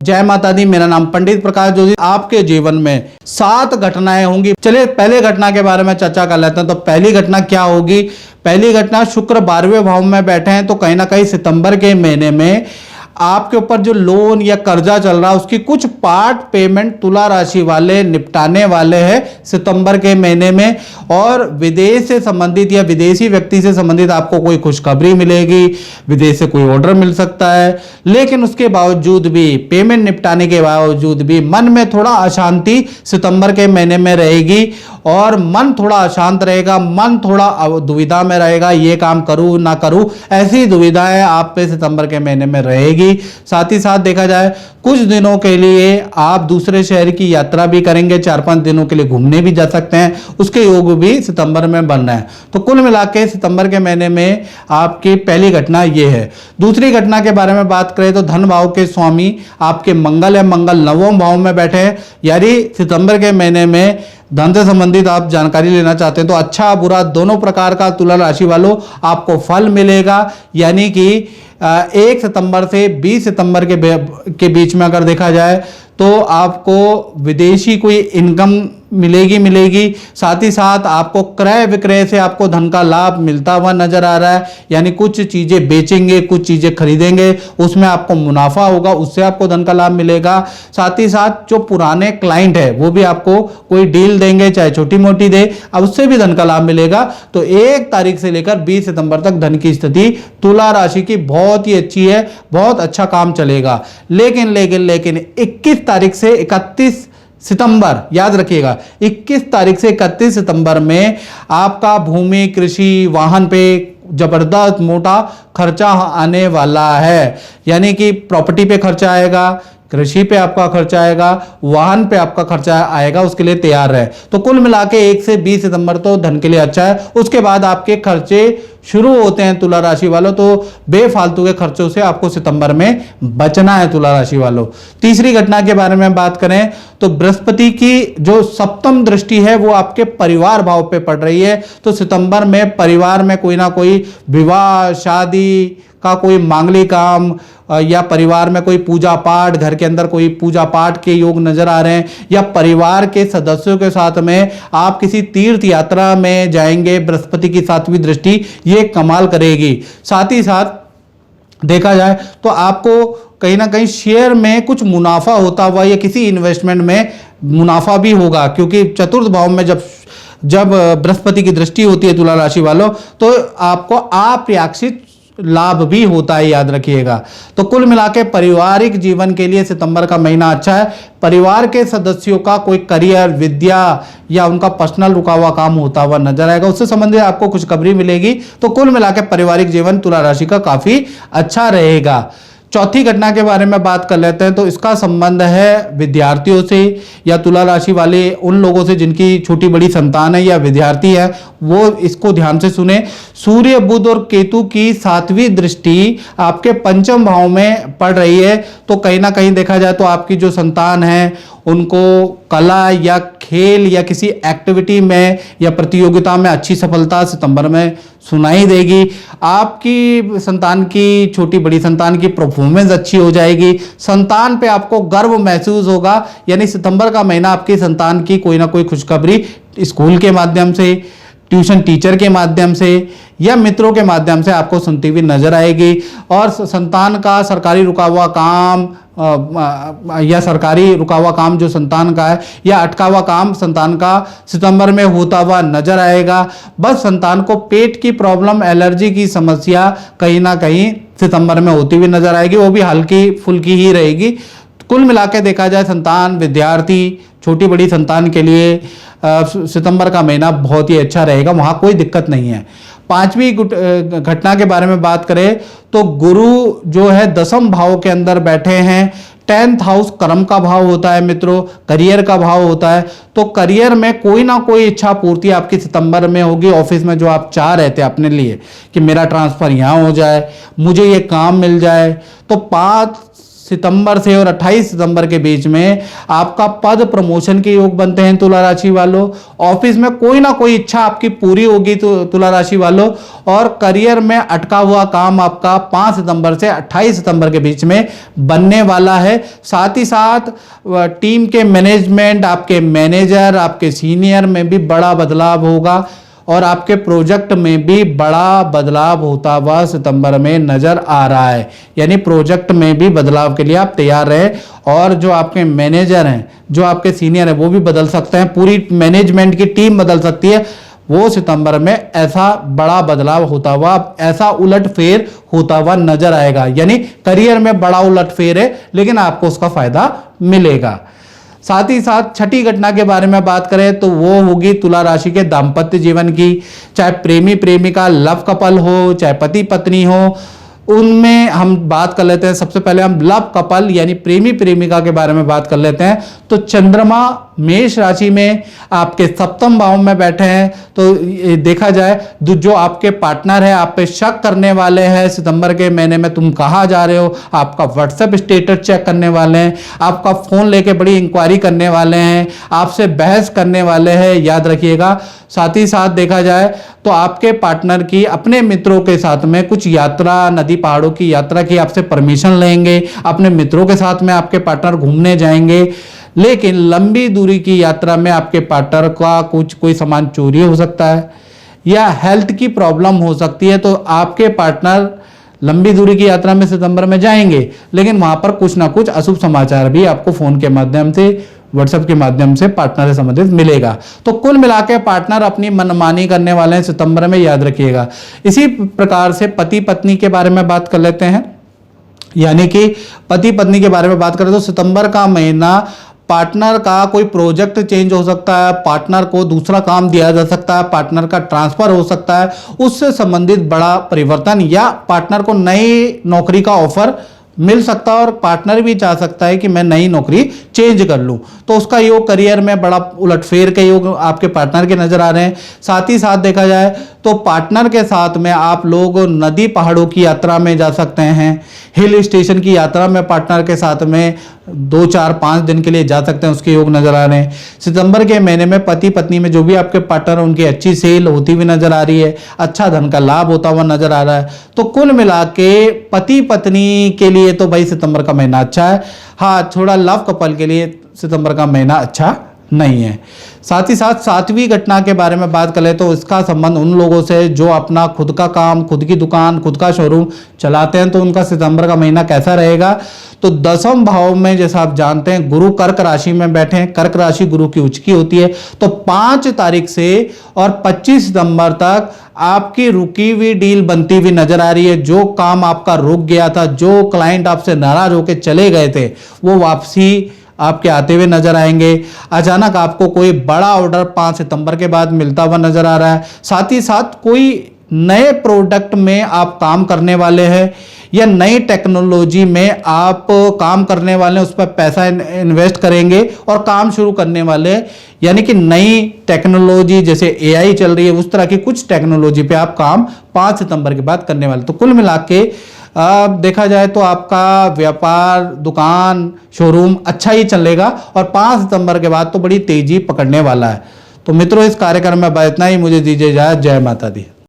जय माता दी। मेरा नाम पंडित प्रकाश जोशी। आपके जीवन में 7 घटनाएं होंगी। चलिए पहले घटना के बारे में चर्चा कर लेते हैं। तो पहली घटना क्या होगी? पहली घटना, शुक्र 12वें भाव में बैठे हैं तो कहीं ना कहीं सितंबर के महीने में आपके ऊपर जो लोन या कर्जा चल रहा है उसकी कुछ पार्ट पेमेंट तुला राशि वाले निपटाने वाले हैं सितंबर के महीने में। और विदेश से संबंधित या विदेशी व्यक्ति से संबंधित आपको कोई खुशखबरी मिलेगी, विदेश से कोई ऑर्डर मिल सकता है। लेकिन उसके बावजूद भी, पेमेंट निपटाने के बावजूद भी मन में थोड़ा अशांति सितंबर के महीने में रहेगी और मन थोड़ा अशांत रहेगा, मन थोड़ा दुविधा में रहेगा, ये काम करूं ना करूं, ऐसी दुविधाएं आप पे सितंबर के महीने में रहेगी। साथ ही साथ देखा जाए कुछ दिनों के लिए आप दूसरे शहर की यात्रा भी करेंगे, 4-5 दिनों के लिए घूमने भी जा सकते हैं, उसके योग भी सितंबर में बन रहे हैं। तो कुल मिलाकर सितंबर के महीने में आपकी पहली घटना यह है। दूसरी घटना के बारे में बात करें तो धन भाव के स्वामी आपके मंगल है, मंगल 9वें भाव में बैठे हैं। यानी सितंबर के महीने में धन से संबंधित आप जानकारी लेना चाहते हैं तो अच्छा बुरा दोनों प्रकार का तुला राशि वालों आपको फल मिलेगा। यानी कि 1 सितंबर से 20 सितंबर के बीच में अगर देखा जाए तो आपको विदेशी कोई इनकम मिलेगी। साथ ही साथ आपको क्रय विक्रय से आपको धन का लाभ मिलता हुआ नजर आ रहा है। यानी कुछ चीजें बेचेंगे, कुछ चीजें खरीदेंगे, उसमें आपको मुनाफा होगा, उससे आपको धन का लाभ मिलेगा। साथ ही साथ जो पुराने क्लाइंट है वो भी आपको कोई डील देंगे, चाहे छोटी मोटी दे, अब उससे भी धन का लाभ मिलेगा। तो 1 तारीख से लेकर 20 सितंबर तक धन की स्थिति तुला राशि की बहुत ही अच्छी है, बहुत अच्छा काम चलेगा। लेकिन 21 तारीख से 31 सितंबर, याद रखिएगा 21 तारीख से 31 सितंबर में आपका भूमि, कृषि, वाहन पे जबरदस्त मोटा खर्चा आने वाला है। यानी कि प्रॉपर्टी पे खर्चा आएगा, कृषि पे आपका खर्चा आएगा, वाहन पे आपका खर्चा आएगा, उसके लिए तैयार रहे। तो कुल मिला के 1 से 20 सितंबर तो धन के लिए अच्छा है। उसके बाद आपके खर्चे शुरू होते हैं तुला राशि वालों, तो बेफालतू के खर्चों से आपको सितंबर में बचना है तुला राशि वालों। तीसरी घटना के बारे में बात करें तो बृहस्पति की जो 7वीं दृष्टि है वो आपके परिवार भाव पे पड़ रही है। तो सितंबर में परिवार में कोई ना कोई विवाह, शादी का कोई मांगलिक काम या परिवार में कोई पूजा पाठ, घर के अंदर कोई पूजा पाठ के योग नजर आ रहे हैं, या परिवार के सदस्यों के साथ में आप किसी तीर्थ यात्रा में जाएंगे। बृहस्पति की 7वीं दृष्टि ये कमाल करेगी। साथ ही साथ देखा जाए तो आपको कहीं ना कहीं शेयर में कुछ मुनाफा होता हुआ या किसी इन्वेस्टमेंट में मुनाफा भी होगा, क्योंकि चतुर्थ भाव में जब बृहस्पति की दृष्टि होती है तुला राशि वालों तो आपको अप्रत्याशित लाभ भी होता है, याद रखिएगा। तो कुल मिलाकर पारिवारिक जीवन के लिए सितंबर का महीना अच्छा है। परिवार के सदस्यों का कोई करियर, विद्या या उनका पर्सनल रुका हुआ काम होता हुआ नजर आएगा, उससे संबंधित आपको खुशखबरी मिलेगी। तो कुल मिलाकर पारिवारिक जीवन तुला राशि का काफी अच्छा रहेगा। चौथी घटना के बारे में बात कर लेते हैं। तो इसका संबंध है विद्यार्थियों से या तुला राशि वाले उन लोगों से जिनकी छोटी बड़ी संतान है या विद्यार्थी है, वो इसको ध्यान से सुने। सूर्य, बुध और केतु की 7वीं दृष्टि आपके 5वें भाव में पड़ रही है। तो कहीं ना कहीं देखा जाए तो आपकी जो संतान है उनको कला या खेल या किसी एक्टिविटी में या प्रतियोगिता में अच्छी सफलता सितंबर में सुनाई देगी। आपकी संतान की, छोटी बड़ी संतान की परफॉर्मेंस अच्छी हो जाएगी। संतान पे आपको गर्व महसूस होगा। यानी सितंबर का महीना आपकी संतान की कोई ना कोई खुशखबरी स्कूल के माध्यम से, ट्यूशन टीचर के माध्यम से या मित्रों के माध्यम से आपको सुनती हुई नजर आएगी। और संतान का सरकारी रुका हुआ काम या सरकारी रुका हुआ काम जो संतान का है या अटका हुआ काम संतान का सितंबर में होता हुआ नजर आएगा। बस संतान को पेट की प्रॉब्लम, एलर्जी की समस्या कहीं ना कहीं सितंबर में होती हुई नजर आएगी, वो भी हल्की फुल्की ही रहेगी। कुल मिलाकर देखा जाए संतान, विद्यार्थी, छोटी बड़ी संतान के लिए सितंबर का महीना बहुत ही अच्छा रहेगा, वहां कोई दिक्कत नहीं है। 5वीं घटना के बारे में बात करें तो गुरु जो है 10वें भाव के अंदर बैठे हैं। 10th हाउस कर्म का भाव होता है मित्रों, करियर का भाव होता है। तो करियर में कोई ना कोई इच्छा पूर्ति आपकी सितंबर में होगी। ऑफिस में जो आप चाह रहे थे अपने लिए कि मेरा ट्रांसफर यहाँ हो जाए, मुझे ये काम मिल जाए, तो 5 सितंबर से और 28 सितंबर के बीच में आपका पद प्रमोशन के योग बनते हैं तुला राशि वालों। ऑफिस में कोई ना कोई इच्छा आपकी पूरी होगी तुला राशि वालों। और करियर में अटका हुआ काम आपका 5 सितंबर से 28 सितंबर के बीच में बनने वाला है। साथ ही साथ टीम के मैनेजमेंट, आपके मैनेजर, आपके सीनियर में भी बड़ा बदलाव होगा और आपके प्रोजेक्ट में भी बड़ा बदलाव होता हुआ सितंबर में नजर आ रहा है। यानी प्रोजेक्ट में भी बदलाव के लिए आप तैयार रहे। और जो आपके मैनेजर हैं, जो आपके सीनियर हैं, वो भी बदल सकते हैं, पूरी मैनेजमेंट की टीम बदल सकती है। वो सितंबर में ऐसा बड़ा बदलाव होता हुआ, ऐसा उलटफेर होता हुआ नजर आएगा। यानी करियर में बड़ा उलटफेर है, लेकिन आपको उसका फायदा मिलेगा। साथ ही साथ छठी घटना के बारे में बात करें तो वो होगी तुला राशि के दाम्पत्य जीवन की। चाहे प्रेमी प्रेमिका लव कपल हो, चाहे पति पत्नी हो, उनमें हम बात कर लेते हैं। सबसे पहले हम लव कपल यानी प्रेमी प्रेमिका के बारे में बात कर लेते हैं। तो चंद्रमा मेष राशि में आपके सप्तम भाव में बैठे हैं। तो देखा जाए जो आपके पार्टनर है आप पे शक करने वाले हैं सितंबर के महीने में, तुम कहाँ जा रहे हो, आपका व्हाट्सएप स्टेटस चेक करने वाले हैं, आपका फोन लेके बड़ी इंक्वायरी करने वाले हैं, आपसे बहस करने वाले हैं, याद रखिएगा। साथ ही साथ देखा जाए तो आपके पार्टनर की अपने मित्रों के साथ में कुछ यात्रा, नदी पहाड़ों की यात्रा की आपसे परमिशन लेंगे, अपने मित्रों के साथ में आपके पार्टनर घूमने जाएंगे। लेकिन लंबी दूरी की यात्रा में आपके पार्टनर का कोई सामान चोरी हो सकता है या हेल्थ की प्रॉब्लम हो सकती है। तो आपके पार्टनर लंबी दूरी की यात्रा में सितंबर में जाएंगे, लेकिन वहां पर कुछ ना कुछ अशुभ समाचार भी आपको फोन के माध्यम से, व्हाट्सएप के माध्यम से पार्टनर से संबंधित मिलेगा। तो कुल मिलाकर पार्टनर अपनी मनमानी करने वाले हैं सितंबर में, याद रखिएगा। इसी प्रकार से पति पत्नी के बारे में बात कर लेते हैं। यानी कि पति पत्नी के बारे में बात करें तो सितंबर का महीना पार्टनर का कोई प्रोजेक्ट चेंज हो सकता है, पार्टनर को दूसरा काम दिया जा सकता है, पार्टनर का ट्रांसफर हो सकता है, उससे संबंधित बड़ा परिवर्तन, या पार्टनर को नई नौकरी का ऑफर मिल सकता है और पार्टनर भी चाह सकता है कि मैं नई नौकरी चेंज कर लूं। तो उसका योग करियर में बड़ा उलटफेर के योग आपके पार्टनर के नजर आ रहे हैं। साथ ही साथ देखा जाए तो पार्टनर के साथ में आप लोग नदी पहाड़ों की यात्रा में जा सकते हैं, हिल स्टेशन की यात्रा में पार्टनर के साथ में 2, 4, 5 दिन के लिए जा सकते हैं, उसके योग नजर आ रहे हैं। सितंबर के महीने में पति पत्नी में जो भी आपके पार्टनर उनकी अच्छी सेल होती हुई नजर आ रही है, अच्छा धन का लाभ होता हुआ नजर आ रहा है। तो कुल मिला के पति पत्नी के लिए तो भाई सितंबर का महीना अच्छा है। हाँ, थोड़ा लव कपल के लिए सितंबर का महीना अच्छा नहीं है। साथ ही साथ सातवीं घटना के बारे में बात करें तो इसका संबंध उन लोगों से जो अपना खुद का काम, खुद की दुकान, खुद का शोरूम चलाते हैं, तो उनका सितंबर का महीना कैसा रहेगा। तो 10वें भाव में जैसा आप जानते हैं गुरु कर्क राशि में बैठे हैं। कर्क राशि गुरु की उच्च की होती है। तो 5 तारीख से और 25 सितंबर तक आपकी रुकी हुई डील बनती हुई नजर आ रही है। जो काम आपका रुक गया था, जो क्लाइंट आपसे नाराज होकर चले गए थे, वो वापसी आपके आते हुए नजर आएंगे। अचानक आपको कोई बड़ा ऑर्डर 5 सितंबर के बाद मिलता हुआ नजर आ रहा है। साथ ही साथ कोई नए प्रोडक्ट में आप काम करने वाले हैं या नई टेक्नोलॉजी में आप काम करने वाले हैं, उस पर पैसा इन्वेस्ट करेंगे और काम शुरू करने वाले हैं। यानी कि नई टेक्नोलॉजी जैसे AI चल रही है, उस तरह की कुछ टेक्नोलॉजी पे आप काम 5 सितंबर के बाद करने वाले। तो कुल मिला के देखा जाए तो आपका व्यापार, दुकान, शोरूम अच्छा ही चलेगा और 5 सितंबर के बाद तो बड़ी तेजी पकड़ने वाला है। तो मित्रों, इस कार्यक्रम में इतना ही। मुझे दीजिए इजाजत। जय माता दी।